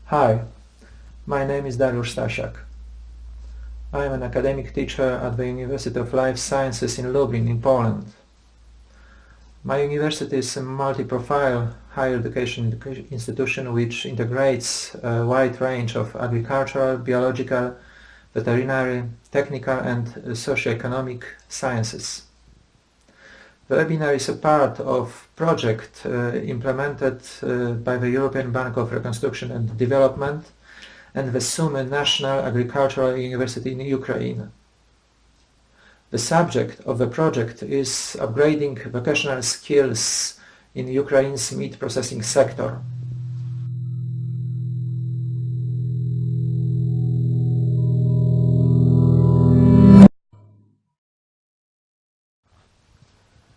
Hi, my name is Dariusz Stasiak. I am an academic teacher at the University of Life Sciences in Lublin in Poland. My university is a multi-profile higher education institution which integrates a wide range of agricultural, biological, veterinary, technical and socioeconomic sciences. The Webinar is a part of a project implemented by the European Bank of Reconstruction and Development and the Sumy National Agricultural University in Ukraine. The subject of the project is upgrading vocational skills in Ukraine's meat processing sector.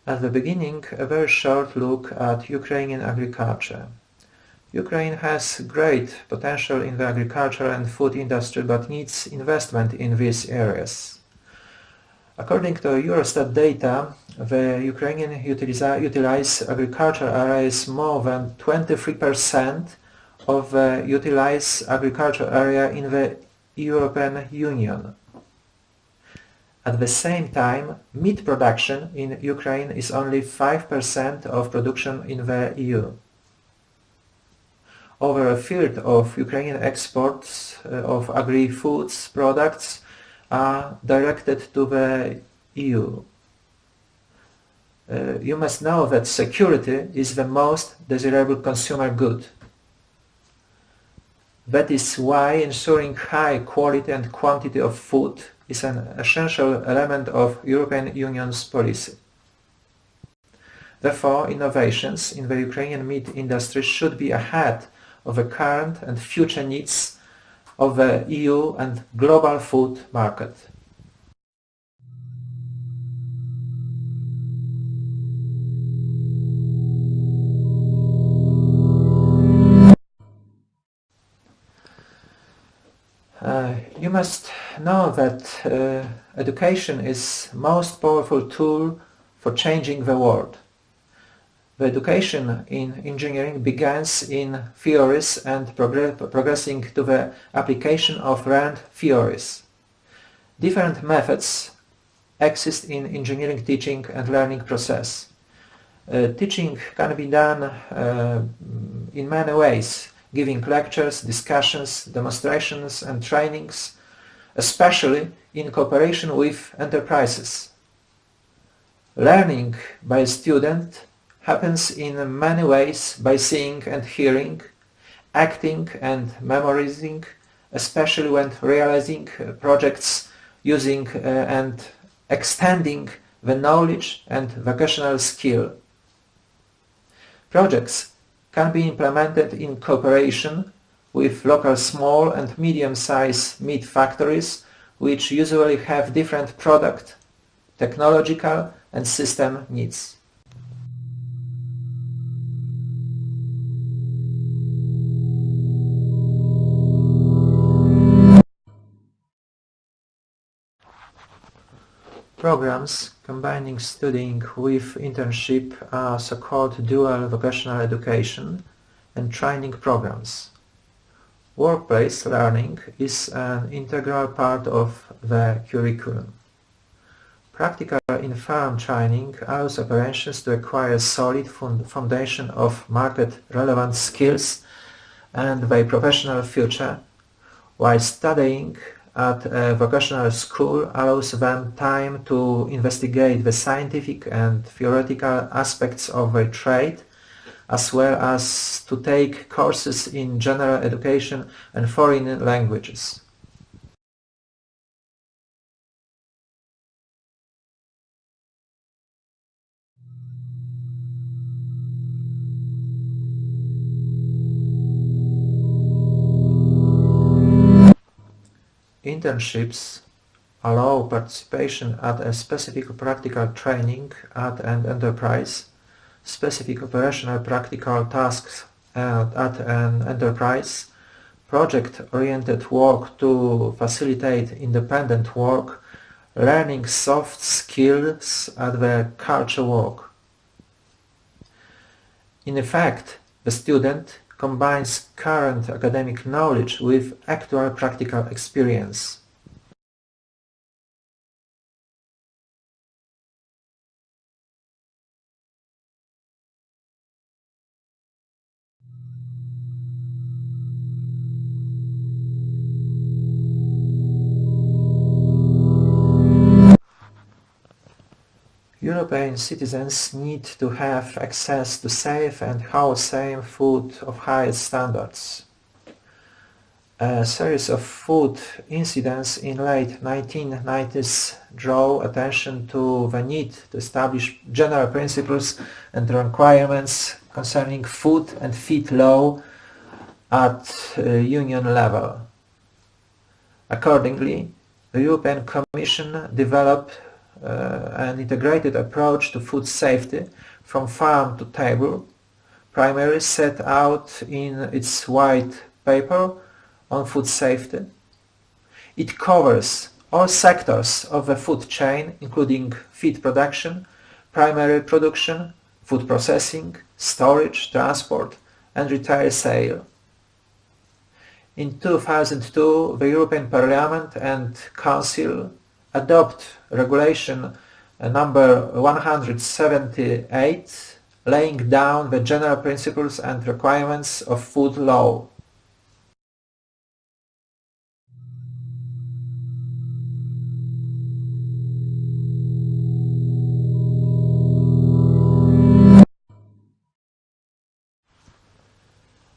At the beginning, a very short look at Ukrainian agriculture. Ukraine has great potential in the agriculture and food industry but needs investment in these areas. According to Eurostat data, the Ukrainian utilize agricultural areas more than 23% of the utilized agricultural area in the European Union. At the same time, meat production in Ukraine is only 5% of production in the EU. Over a third of Ukrainian exports of agri-foods products are directed to the EU. You must know that security is the most desirable consumer good. That is why ensuring high quality and quantity of food is an essential element of European Union's policy. Therefore, innovations in the Ukrainian meat industry should be ahead of the current and future needs of the EU and global food market. You must know that education is the most powerful tool for changing the world. The education in engineering begins in theories and progressing to the application of learned theories. Different methods exist in engineering teaching and learning process. Teaching can be done in many ways, giving lectures, discussions, demonstrations and trainings, especially in cooperation with enterprises. Learning by a student happens in many ways by seeing and hearing, acting and memorizing, especially when realizing projects using and extending the knowledge and vocational skill. Projects can be implemented in cooperation with local small and medium-sized meat factories which usually have different product, technological and system needs. Programs combining studying with internship are so-called dual vocational education and training programs. Workplace learning is an integral part of the curriculum. Practical in-farm training allows operations to acquire a solid foundation of market-relevant skills and their professional future, while studying at a vocational school allows them time to investigate the scientific and theoretical aspects of their trade, as well as to take courses in general education and foreign languages. Internships allow participation at a specific practical training at an enterprise, specific operational practical tasks at an enterprise, project-oriented work to facilitate independent work, learning soft skills at the culture work. In effect, the student combines current academic knowledge with actual practical experience. European citizens need to have access to safe and wholesome food of highest standards. A series of food incidents in late 1990s draw attention to the need to establish general principles and requirements concerning food and feed law at Union level. Accordingly, the European Commission developed an integrated approach to food safety from farm to table, primarily set out in its white paper on food safety. It covers all sectors of the food chain, including feed production, primary production, food processing, storage, transport, and retail sale. In 2002, the European Parliament and Council adopt Regulation number 178, laying down the general principles and requirements of food law.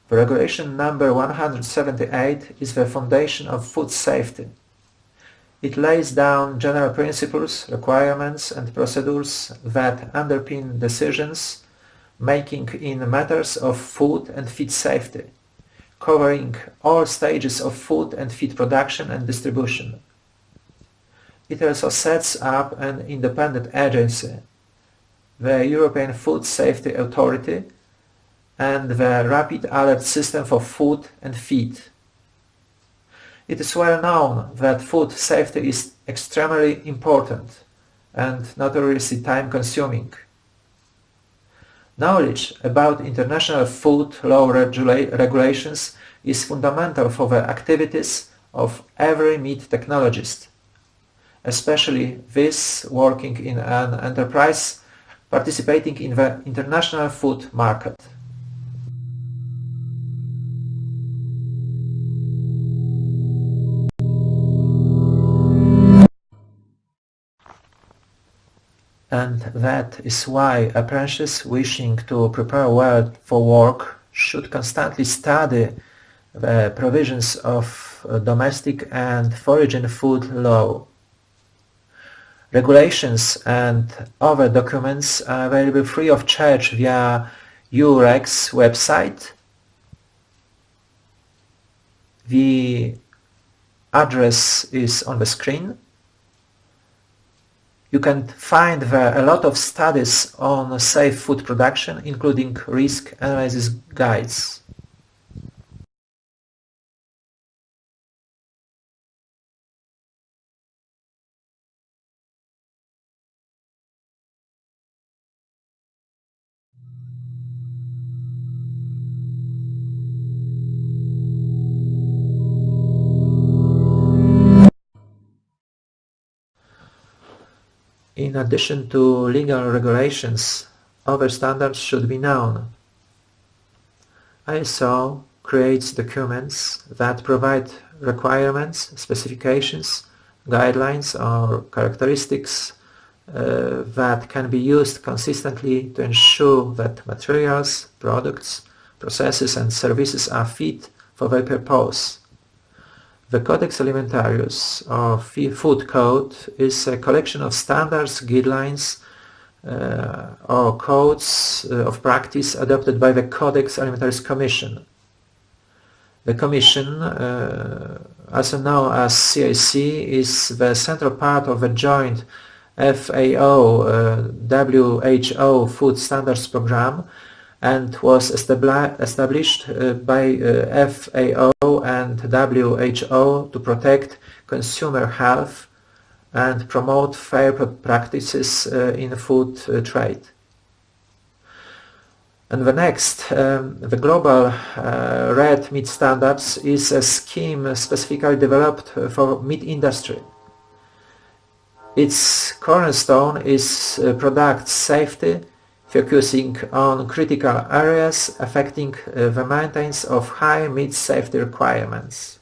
The Regulation number 178 is the foundation of food safety. It lays down general principles, requirements and procedures that underpin decisions making in matters of food and feed safety, covering all stages of food and feed production and distribution. It also sets up an independent agency, the European Food Safety Authority, and the Rapid Alert System for Food and Feed. It is well known that food safety is extremely important and notoriously time-consuming. Knowledge about international food law regulations is fundamental for the activities of every meat technologist, especially those working in an enterprise participating in the international food market. And that is why apprentices wishing to prepare well for work should constantly study the provisions of domestic and foreign food law. Regulations and other documents are available free of charge via EUREX website. The address is on the screen. You can find there a lot of studies on safe food production, including risk analysis guides. In addition to legal regulations, other standards should be known. ISO creates documents that provide requirements, specifications, guidelines or characteristics that can be used consistently to ensure that materials, products, processes and services are fit for their purpose. The Codex Alimentarius, or Food Code, is a collection of standards, guidelines, or codes of practice adopted by the Codex Alimentarius Commission. The Commission, also known as CIC, is the central part of the joint FAO-WHO Food Standards Program and was established by FAO and WHO to protect consumer health and promote fair practices in food trade. And the next, the global red meat standards is a scheme specifically developed for meat industry. Its cornerstone is product safety, focusing on critical areas affecting the maintenance of high meat safety requirements.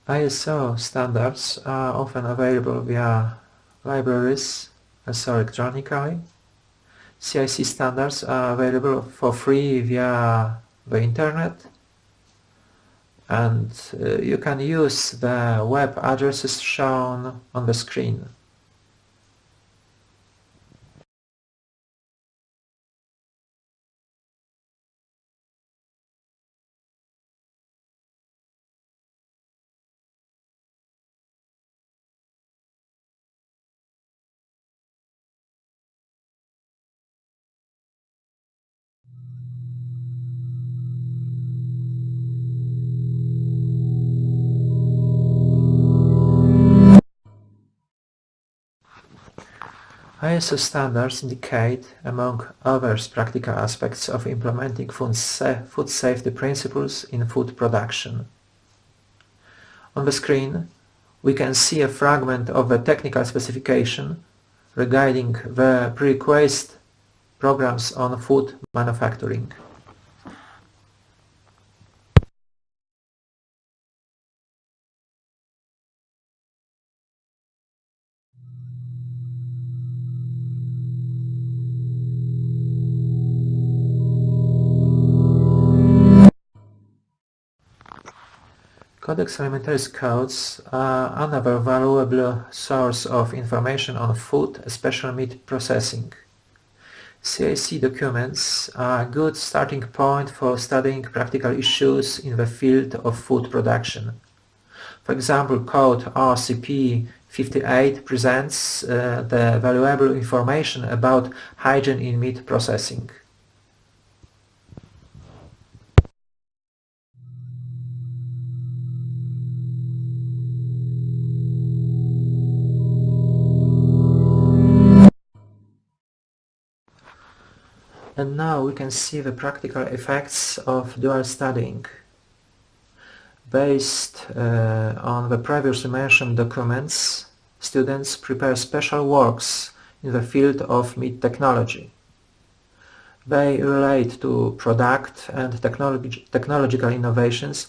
ISO standards are often available via libraries, also electronically. CIC standards are available for free via the internet, and you can use the web addresses shown on the screen. ISO standards indicate, among others, practical aspects of implementing food safety principles in food production. On the screen, we can see a fragment of the technical specification regarding the prerequisite programs on food manufacturing. Codex Alimentarius codes are another valuable source of information on food, especially meat processing. CIC documents are a good starting point for studying practical issues in the field of food production. For example, code RCP 58 presents the valuable information about hygiene in meat processing. And now we can see the practical effects of dual studying. Based on the previously mentioned documents, students prepare special works in the field of meat technology. They relate to product and technological innovations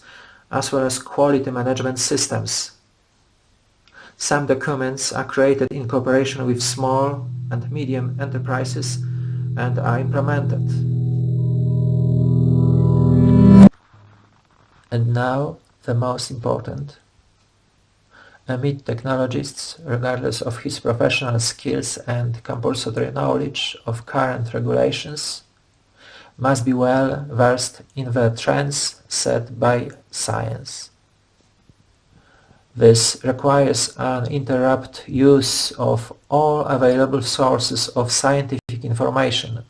as well as quality management systems. Some documents are created in cooperation with small and medium enterprises and are implemented. And now the most important. A meat technologist, regardless of his professional skills and compulsory knowledge of current regulations, must be well versed in the trends set by science. This requires uninterrupted use of all available sources of scientific information.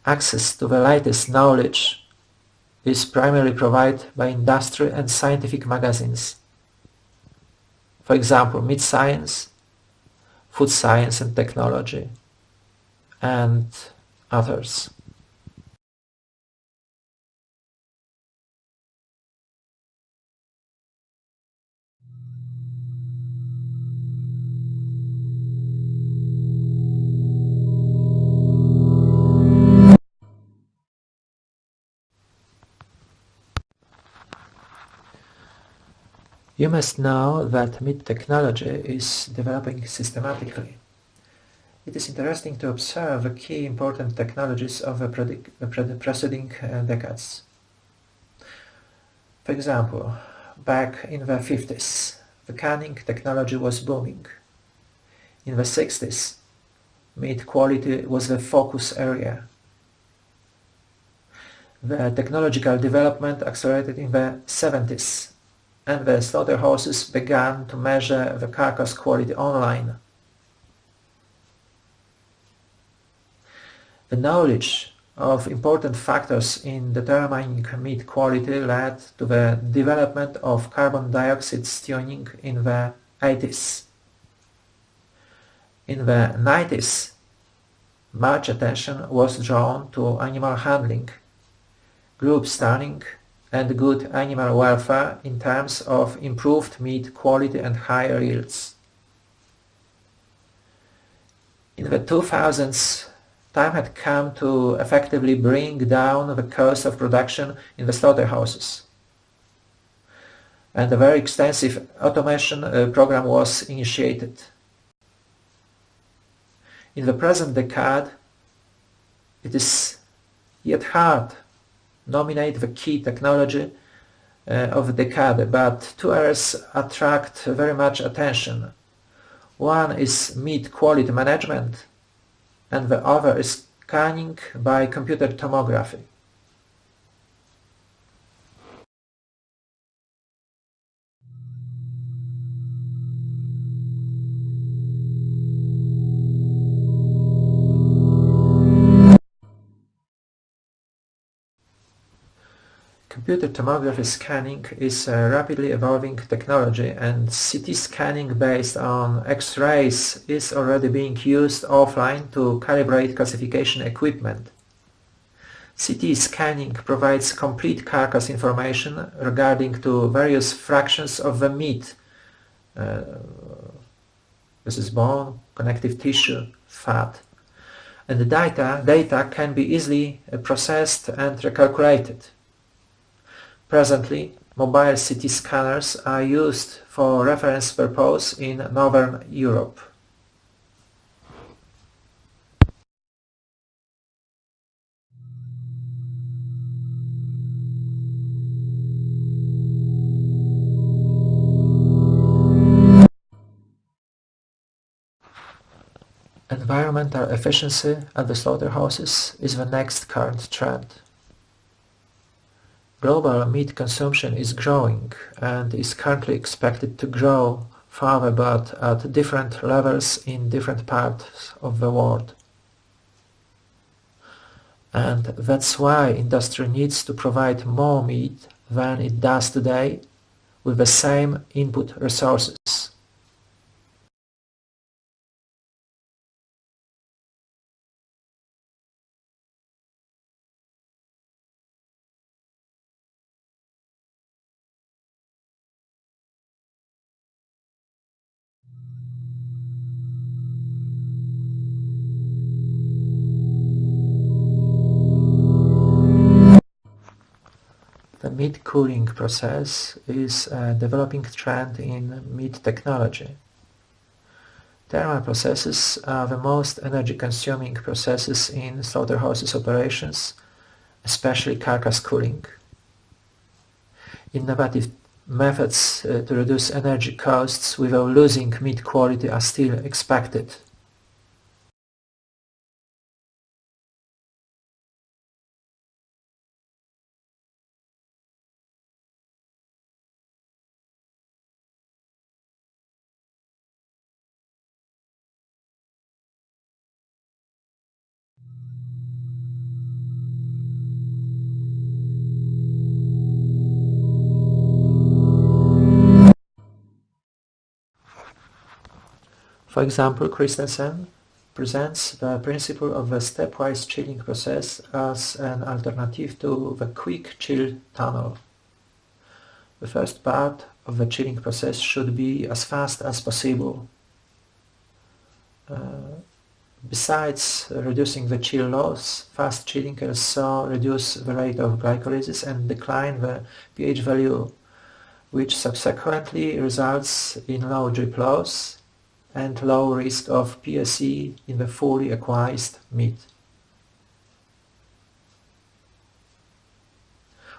Access to the latest knowledge is primarily provided by industry and scientific magazines. For example, Meat Science, Food Science and Technology, and others. You must know that meat technology is developing systematically. It is interesting to observe the key important technologies of the preceding decades. For example, back in the 50s, the canning technology was booming. In the 60s, meat quality was the focus area. The technological development accelerated in the 70s, and the slaughterhouses began to measure the carcass quality online. The knowledge of important factors in determining meat quality led to the development of carbon dioxide tuning in the 80s. In the 90s, much attention was drawn to animal handling, group stunning, and good animal welfare in terms of improved meat quality and higher yields. In the 2000s, time had come to effectively bring down the cost of production in the slaughterhouses, and a very extensive automation program was initiated. In the present decade, it is yet hard to nominate the key technology of the decade, but two areas attract very much attention. One is meat quality management, and the other is scanning by computer tomography. Computer tomography scanning is a rapidly evolving technology, and CT scanning based on X-rays is already being used offline to calibrate classification equipment. CT scanning provides complete carcass information regarding to various fractions of the meat. This is bone, connective tissue, fat. And the data can be easily processed and recalculated. Presently, mobile CT scanners are used for reference purpose in Northern Europe. Environmental efficiency at the slaughterhouses is the next current trend. Global meat consumption is growing and is currently expected to grow further, but at different levels in different parts of the world. And that's why industry needs to provide more meat than it does today with the same input resources. The meat cooling process is a developing trend in meat technology. Thermal processes are the most energy-consuming processes in slaughterhouses operations, especially carcass cooling. Innovative methods to reduce energy costs without losing meat quality are still expected. For example, Christensen presents the principle of the stepwise chilling process as an alternative to the quick chill tunnel. The first part of the chilling process should be as fast as possible. Besides reducing the chill loss, fast chilling can also reduce the rate of glycolysis and decline the pH value, which subsequently results in low drip loss and low risk of PSE in the fully aqueous meat.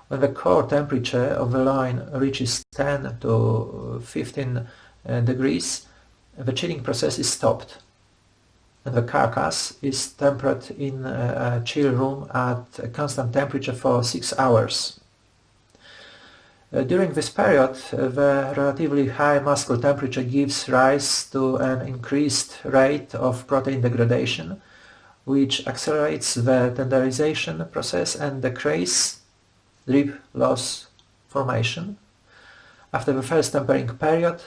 When the core temperature of the loin reaches 10 to 15 degrees, the chilling process is stopped, and the carcass is tempered in a chill room at a constant temperature for 6 hours. During this period, the relatively high muscle temperature gives rise to an increased rate of protein degradation, which accelerates the tenderization process and decreases drip loss formation. After the first tempering period,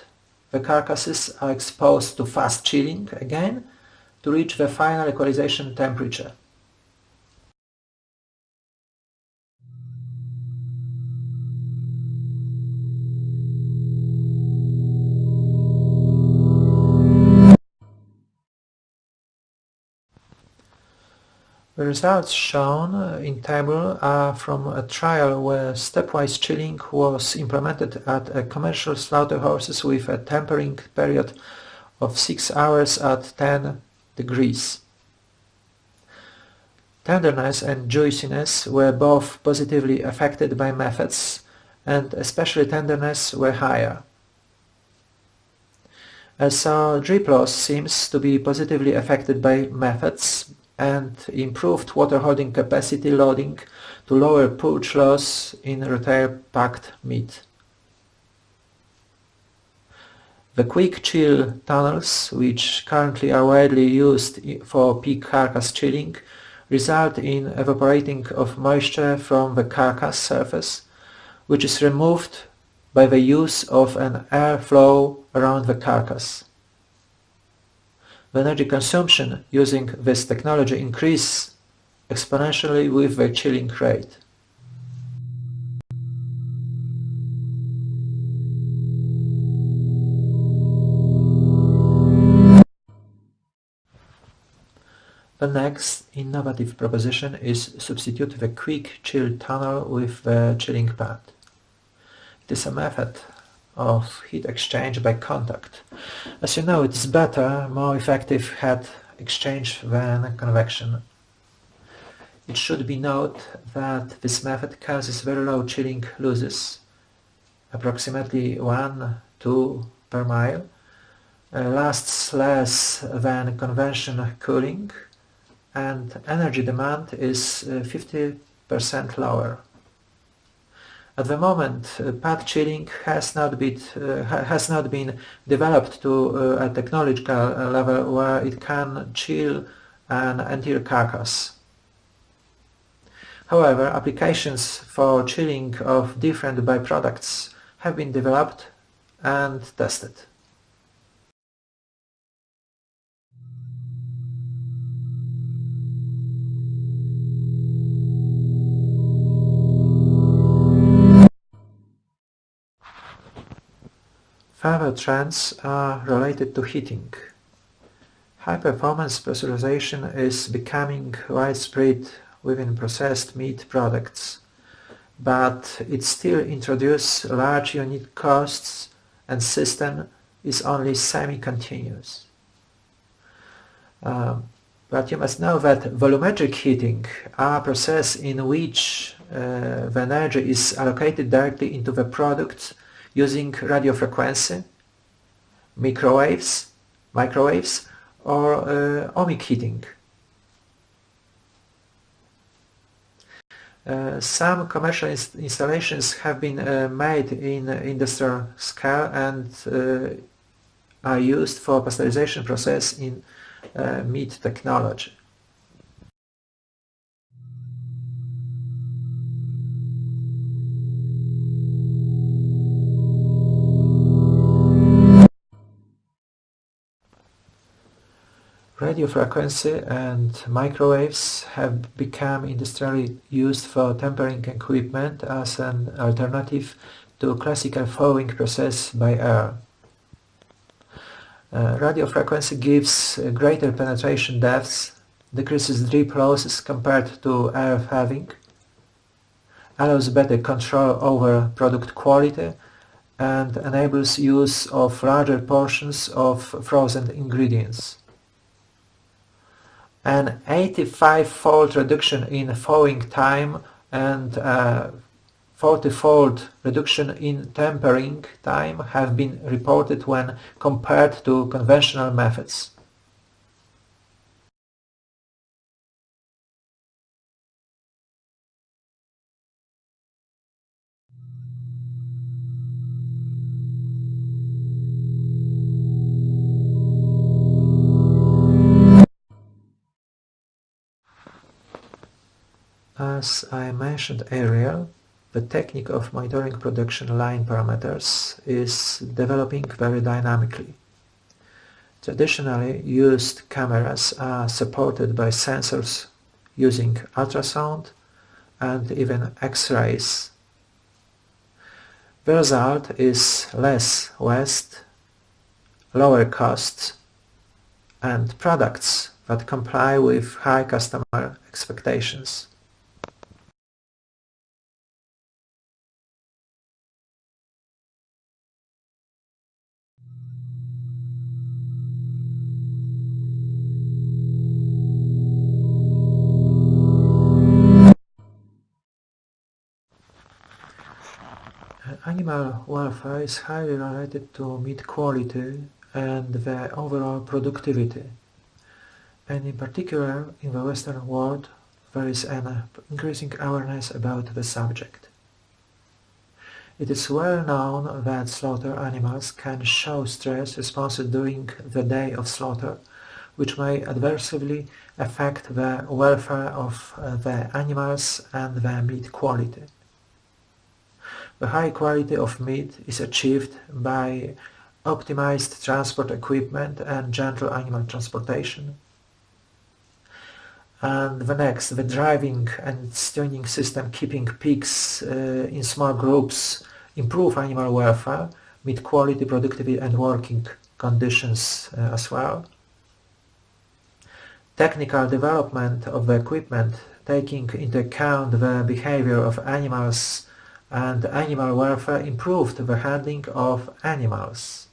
the carcasses are exposed to fast chilling again to reach the final equalization temperature. The results shown in table are from a trial where stepwise chilling was implemented at a commercial slaughterhouses with a tempering period of 6 hours at 10 degrees. Tenderness and juiciness were both positively affected by methods, and especially tenderness were higher. So drip loss seems to be positively affected by methods, and improved water holding capacity loading to lower purge loss in retail packed meat. The quick chill tunnels, which currently are widely used for pig carcass chilling, result in evaporating of moisture from the carcass surface, which is removed by the use of an airflow around the carcass. The energy consumption using this technology increases exponentially with the chilling rate. The next innovative proposition is substitute the quick chill tunnel with the chilling pad. It is a method of heat exchange by contact. As you know, it is better, more effective heat exchange than convection. It should be noted that this method causes very low chilling losses, approximately 1-2 per mile, lasts less than conventional cooling, and energy demand is 50% lower. At the moment, pad chilling has not been developed to a technological level where it can chill an entire carcass. However, applications for chilling of different byproducts have been developed and tested. Further trends are related to heating. High-performance pressurization is becoming widespread within processed meat products, but it still introduces large unit costs and system is only semi-continuous. But you must know that volumetric heating are processes in which the energy is allocated directly into the products using radio frequency, microwaves, or ohmic heating. Some commercial installations have been made in industrial scale and are used for pasteurization process in meat technology. Radio frequency and microwaves have become industrially used for tempering equipment as an alternative to classical thawing process by air. Radio frequency gives greater penetration depths, decreases drip losses compared to air thawing, allows better control over product quality, and enables use of larger portions of frozen ingredients. An 85-fold reduction in thawing time and 40-fold reduction in tempering time have been reported when compared to conventional methods. As I mentioned earlier, the technique of monitoring production line parameters is developing very dynamically. Traditionally used cameras are supported by sensors using ultrasound and even X-rays. The result is less waste, lower costs, and products that comply with high customer expectations. Animal welfare is highly related to meat quality and the overall productivity, and in particular in the Western world there is an increasing awareness about the subject. It is well known that slaughter animals can show stress responses during the day of slaughter, which may adversely affect the welfare of the animals and the meat quality. The high quality of meat is achieved by optimized transport equipment and gentle animal transportation. And the next, the driving and tuning system keeping pigs in small groups improve animal welfare, meat quality, productivity and working conditions as well. Technical development of the equipment taking into account the behavior of animals and animal welfare improved the handling of animals.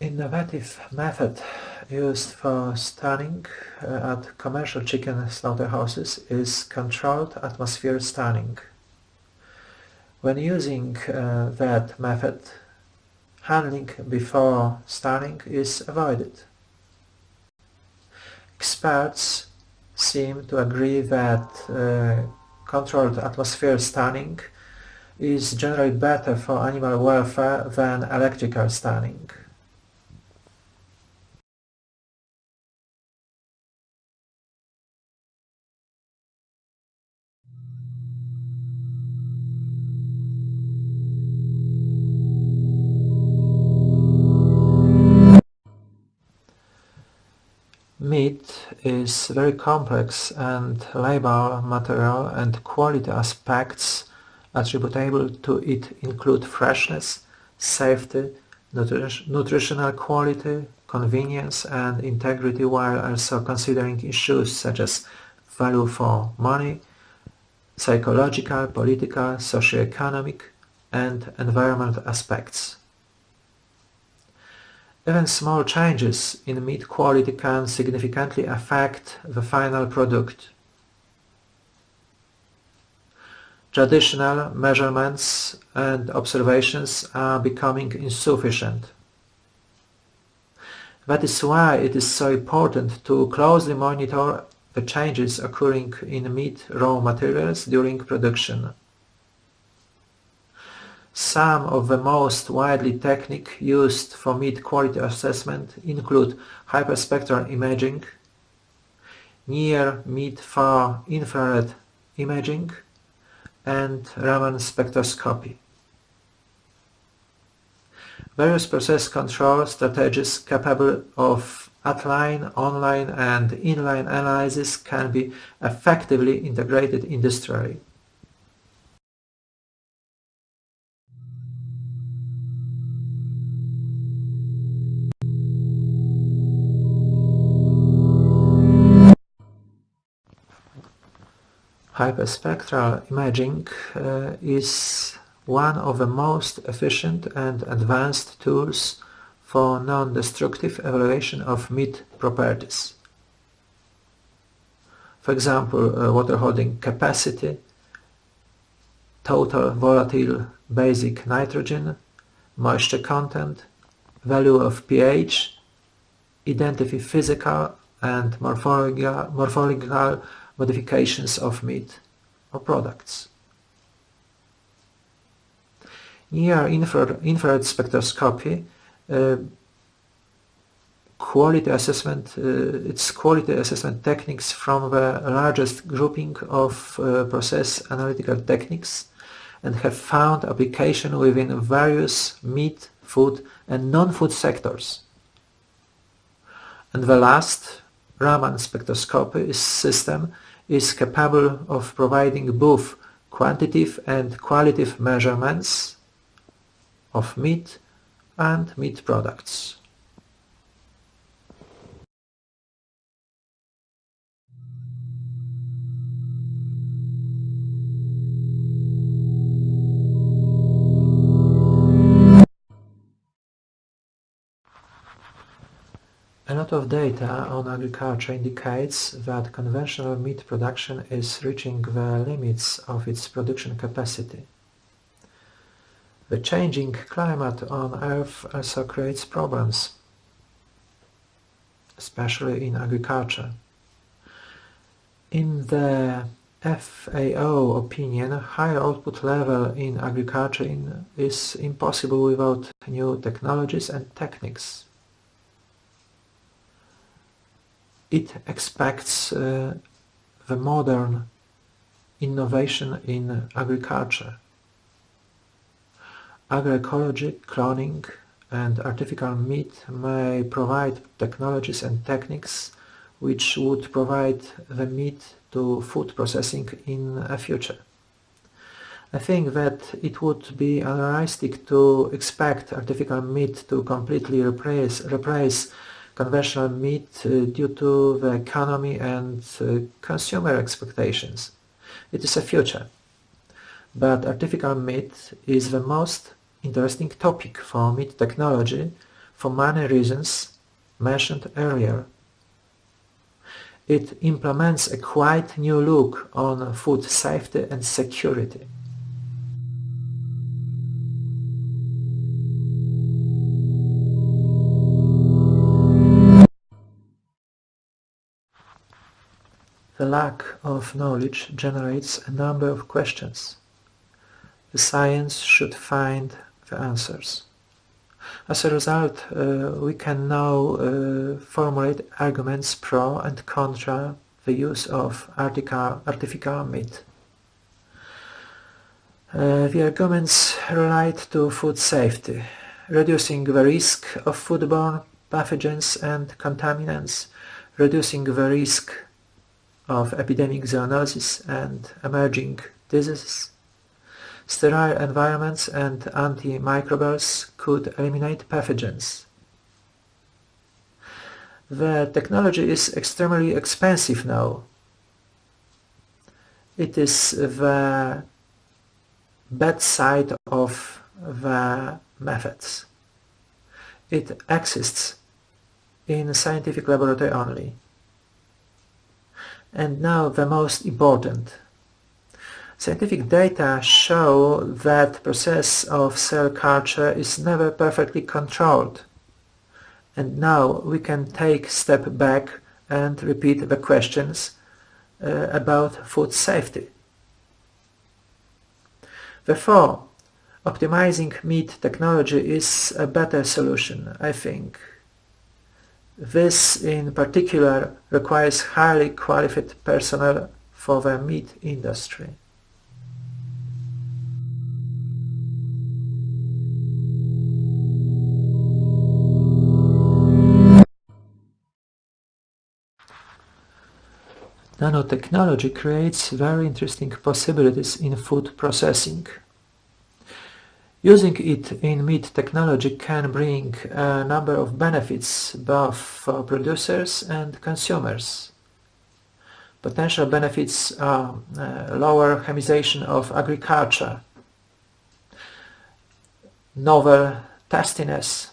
Innovative method used for stunning at commercial chicken slaughterhouses is controlled atmosphere stunning. When using that method, handling before stunning is avoided. Experts seem to agree that controlled atmosphere stunning is generally better for animal welfare than electrical stunning. Meat is very complex and labile material and quality aspects attributable to it include freshness, safety, nutritional quality, convenience and integrity while also considering issues such as value for money, psychological, political, socio-economic and environmental aspects. Even small changes in meat quality can significantly affect the final product. Traditional measurements and observations are becoming insufficient. That is why it is so important to closely monitor the changes occurring in meat raw materials during production. Some of the most widely techniques used for meat quality assessment include hyperspectral imaging, near meat far infrared imaging, and Raman spectroscopy. Various process control strategies capable of at-line, on-line, and inline analysis can be effectively integrated industrially. Hyperspectral imaging is one of the most efficient and advanced tools for non-destructive evaluation of meat properties. For example, water holding capacity, total volatile basic nitrogen, moisture content, value of pH, identify physical and morphological modifications of meat or products. Near-infrared spectroscopy quality assessment techniques from the largest grouping of process analytical techniques and have found application within various meat, food and non-food sectors. And the last, Raman spectroscopy system is capable of providing both quantitative and qualitative measurements of meat and meat products. A lot of data on agriculture indicates that conventional meat production is reaching the limits of its production capacity. The changing climate on Earth also creates problems, especially in agriculture. In the FAO opinion, higher output level in agriculture is impossible without new technologies and techniques. It expects the modern innovation in agriculture. Agroecology, cloning and artificial meat may provide technologies and techniques which would provide the meat to food processing in a future. I think that it would be unrealistic to expect artificial meat to completely replace conventional meat due to the economy and consumer expectations. It is a future. But artificial meat is the most interesting topic for meat technology for many reasons mentioned earlier. It implements a quite new look on food safety and security. The lack of knowledge generates a number of questions. The science should find the answers. As a result, we can now formulate arguments pro and contra the use of artificial meat. The arguments relate to food safety, reducing the risk of foodborne pathogens and contaminants, reducing the risk of epidemic zoonosis and emerging diseases. Sterile environments and antimicrobials could eliminate pathogens. The technology is extremely expensive now. It is the bad side of the methods. It exists in scientific laboratory only. And now the most important. Scientific data show that process of cell culture is never perfectly controlled. And now we can take a step back and repeat the questions about food safety. Therefore, optimizing meat technology is a better solution, I think. This in particular requires highly qualified personnel for the meat industry. Nanotechnology creates very interesting possibilities in food processing. Using it in meat technology can bring a number of benefits both for producers and consumers. Potential benefits are lower chemization of agriculture, novel tastiness,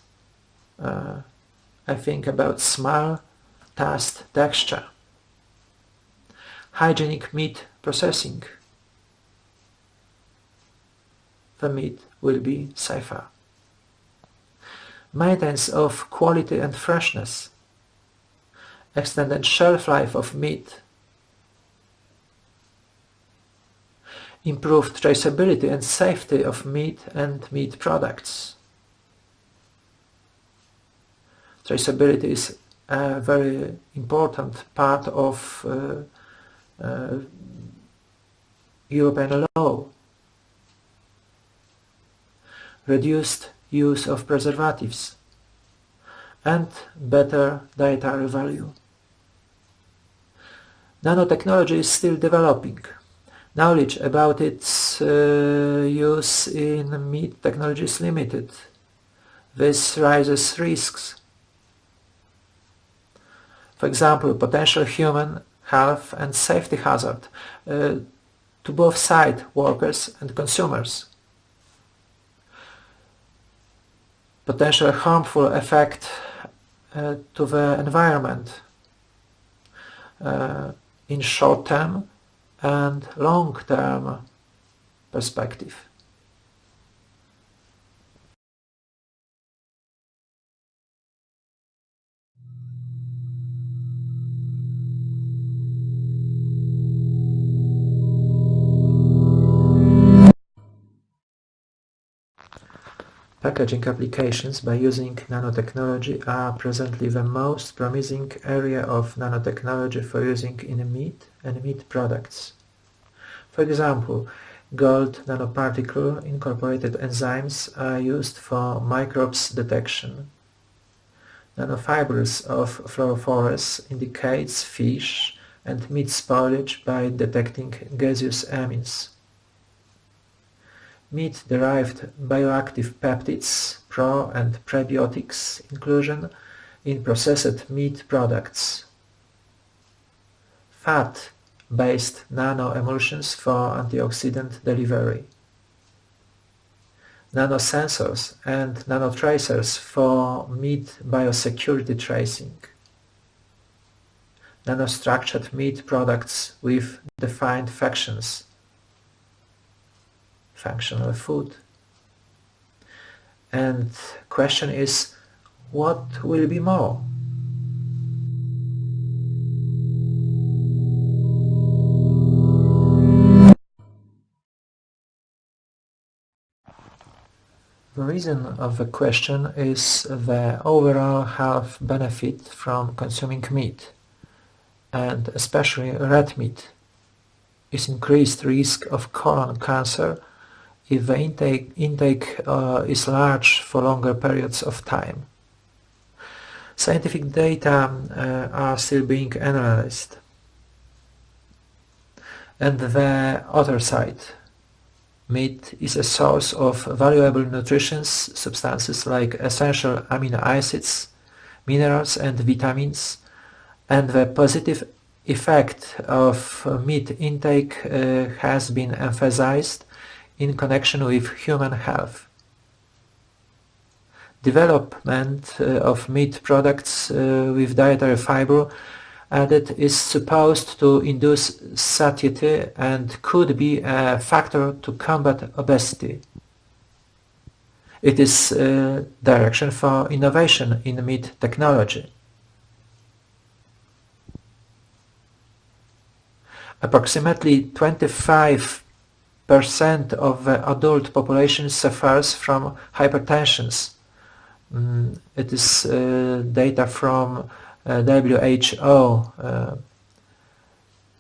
I think about smell, taste, texture, hygienic meat processing. The meat will be safer. Maintenance of quality and freshness, extended shelf life of meat, improved traceability and safety of meat and meat products. Traceability is a very important part of European law. Reduced use of preservatives and better dietary value. Nanotechnology is still developing. Knowledge about its use in meat technology is limited. This raises risks. For example, potential human health and safety hazard to both side workers and consumers. Potential harmful effect to the environment in short-term and long-term perspective. Packaging applications by using nanotechnology are presently the most promising area of nanotechnology for using in meat and meat products. For example, gold nanoparticle incorporated enzymes are used for microbes detection. Nanofibers of fluorophores indicates fish and meat spoilage by detecting gaseous amines. Meat-derived bioactive peptides, pro- and prebiotics inclusion in processed meat products. Fat-based nanoemulsions for antioxidant delivery. Nanosensors and nanotracers for meat biosecurity tracing. Nanostructured meat products with defined functions. Functional food. And question is, what will be more? The reason of the question is the overall health benefit from consuming meat, and especially red meat, is increased risk of colon cancer if the intake is large for longer periods of time. Scientific data are still being analyzed. And the other side. Meat is a source of valuable nutrition substances like essential amino acids, minerals and vitamins, and the positive effect of meat intake has been emphasized in connection with human health. Development of meat products with dietary fiber added is supposed to induce satiety and could be a factor to combat obesity. It is a direction for innovation in meat technology. Approximately 25% of the adult population suffers from hypertension. It is data from WHO.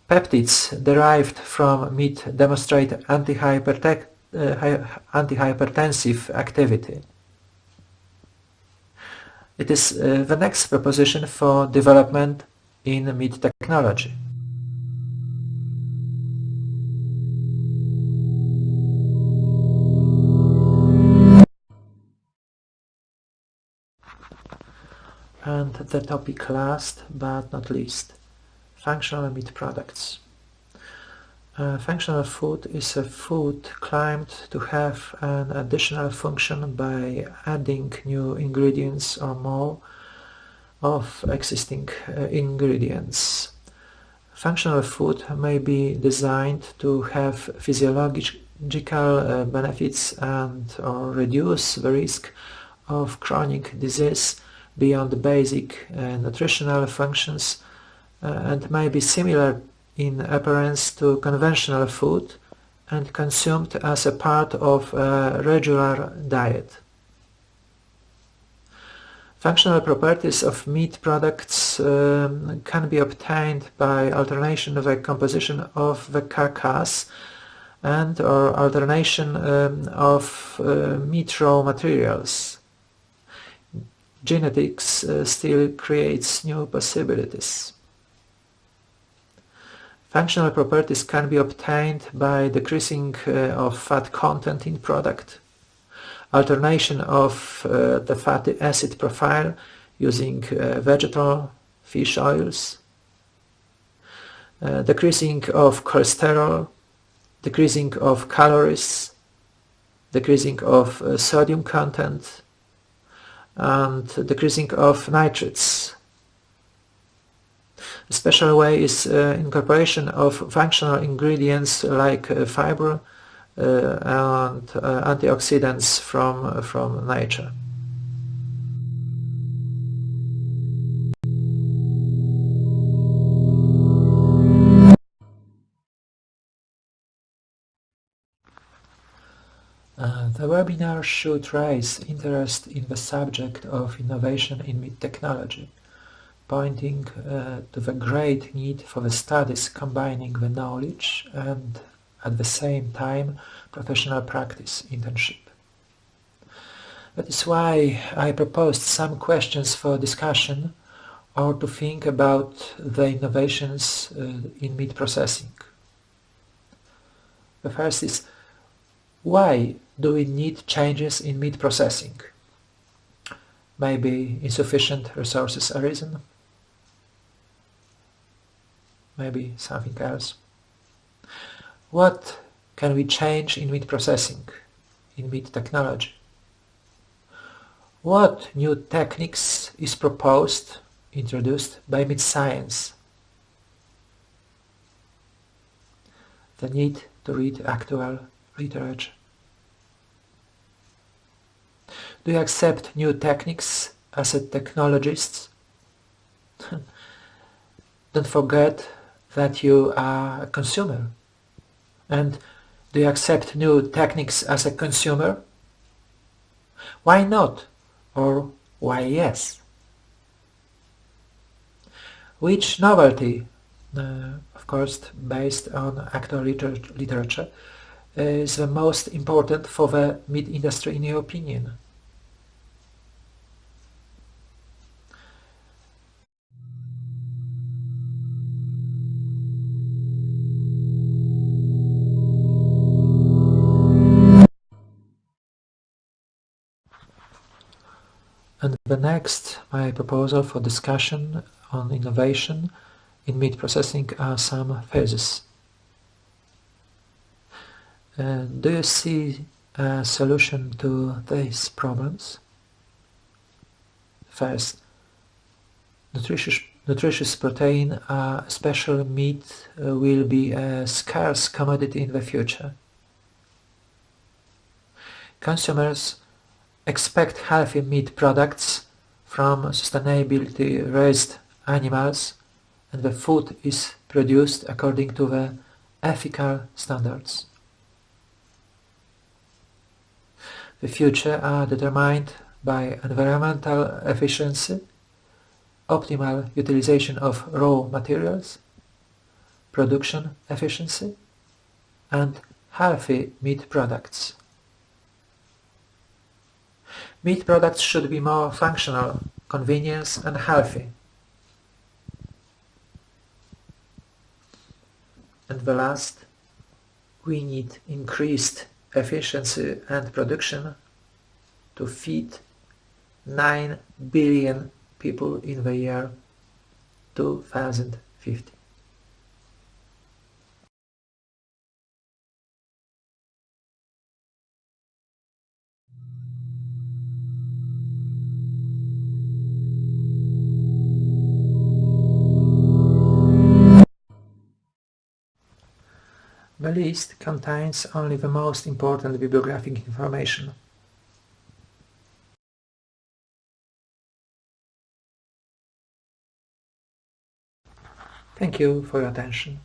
Peptides derived from meat demonstrate antihypertensive activity. It is the next proposition for development in meat technology. And the topic last but not least, functional meat products. Functional food is a food claimed to have an additional function by adding new ingredients or more of existing ingredients. Functional food may be designed to have physiological benefits and or reduce the risk of chronic disease beyond the basic nutritional functions and may be similar in appearance to conventional food and consumed as a part of a regular diet. Functional properties of meat products can be obtained by alternation of the composition of the carcass and or alternation of meat raw materials. Genetics still creates new possibilities. Functional properties can be obtained by decreasing of fat content in product, alternation of the fatty acid profile using vegetal fish oils, decreasing of cholesterol, decreasing of calories, decreasing of sodium content, and decreasing of nitrates. A special way is incorporation of functional ingredients like fiber and antioxidants from nature. The webinar should raise interest in the subject of innovation in meat technology, pointing to the great need for the studies combining the knowledge and at the same time professional practice internship. That is why I proposed some questions for discussion or to think about the innovations in meat processing. The first is, why do we need changes in meat processing? Maybe insufficient resources are reason? Maybe something else. What can we change in meat processing, in meat technology? What new techniques is proposed, introduced by meat science? The need to read actual literature. Do you accept new techniques as a technologist? Don't forget that you are a consumer. And do you accept new techniques as a consumer? Why not? Or why yes? Which novelty, of course based on actual literature, is the most important for the meat industry in your opinion? And the next, my proposal for discussion on innovation in meat processing are some phases. Do you see a solution to these problems? First, nutritious protein, special meat, will be a scarce commodity in the future. Consumers expect healthy meat products from sustainability raised animals, and the food is produced according to the ethical standards. The future are determined by environmental efficiency, optimal utilization of raw materials, production efficiency, and healthy meat products. Meat products should be more functional, convenient and healthy. And the last, we need increased efficiency and production to feed 9 billion people in the year 2050. The list contains only the most important bibliographic information. Thank you for your attention.